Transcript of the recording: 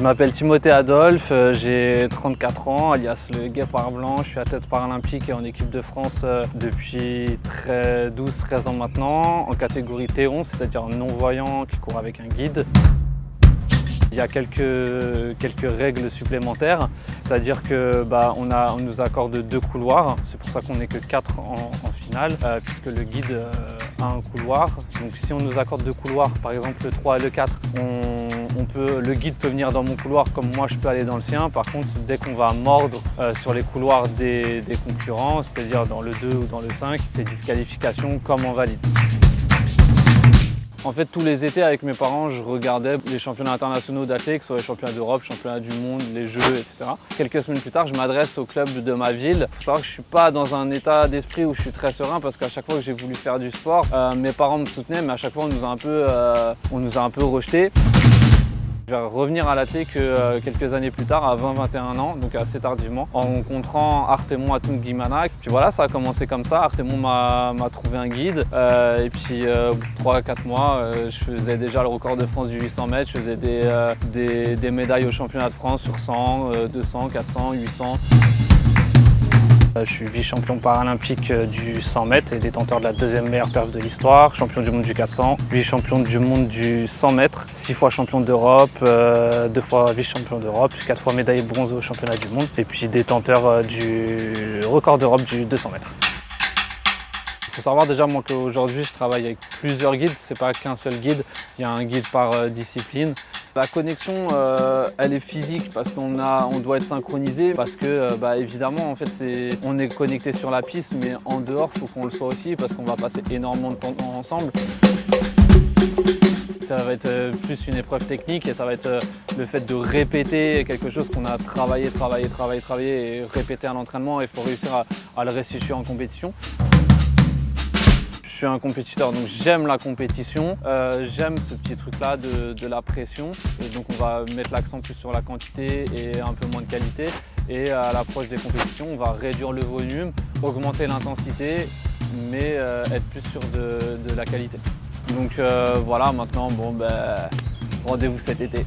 Je m'appelle Timothée Adolphe, j'ai 34 ans, alias le Guépard Blanc. Je suis athlète paralympique et en équipe de France depuis 12-13 ans maintenant, en catégorie T11, c'est-à-dire non-voyant qui court avec un guide. Il y a quelques règles supplémentaires, c'est-à-dire que on nous accorde 2 couloirs, c'est pour ça qu'on n'est que 4 en finale, puisque le guide a un couloir. Donc si on nous accorde 2 couloirs, par exemple le 3 et le 4, le guide peut venir dans mon couloir comme moi je peux aller dans le sien. Par contre, dès qu'on va mordre sur les couloirs des concurrents, c'est-à-dire dans le 2 ou dans le 5, c'est disqualification comme en valide. En fait, tous les étés avec mes parents, je regardais les championnats internationaux d'athlètes, que ce soit les championnats d'Europe, championnats du monde, les jeux, etc. Quelques semaines plus tard, je m'adresse au club de ma ville. Il faut savoir que je ne suis pas dans un état d'esprit où je suis très serein parce qu'à chaque fois que j'ai voulu faire du sport, mes parents me soutenaient, mais à chaque fois on nous a un peu rejetés. Je vais revenir à l'athlète quelques années plus tard, à 20-21 ans, donc assez tardivement, en rencontrant Artemon Atungimanak. Puis voilà, ça a commencé comme ça. Artemon m'a trouvé un guide. Et puis, au bout de 3-4 mois, je faisais déjà le record de France du 800 mètres. Je faisais des médailles au championnat de France sur 100, 200, 400, 800. Je suis vice-champion paralympique du 100 mètres et détenteur de la 2e meilleure perf de l'histoire, champion du monde du 400, vice-champion du monde du 100 mètres, 6 fois champion d'Europe, 2 fois vice-champion d'Europe, 4 fois médaillé bronze au championnat du monde et puis détenteur du record d'Europe du 200 mètres. Il faut savoir déjà moi qu'aujourd'hui je travaille avec plusieurs guides, c'est pas qu'un seul guide, il y a un guide par discipline. La connexion elle est physique parce qu'on doit être synchronisé parce que évidemment en fait on est connecté sur la piste mais en dehors il faut qu'on le soit aussi parce qu'on va passer énormément de temps ensemble. Ça va être plus une épreuve technique et ça va être le fait de répéter quelque chose qu'on a travaillé et répété à l'entraînement et il faut réussir à le restituer en compétition. Je suis un compétiteur, donc j'aime la compétition, j'aime ce petit truc-là de la pression. Et donc on va mettre l'accent plus sur la quantité et un peu moins de qualité. Et à l'approche des compétitions, on va réduire le volume, augmenter l'intensité, mais être plus sûr de la qualité. Donc voilà, maintenant, rendez-vous cet été.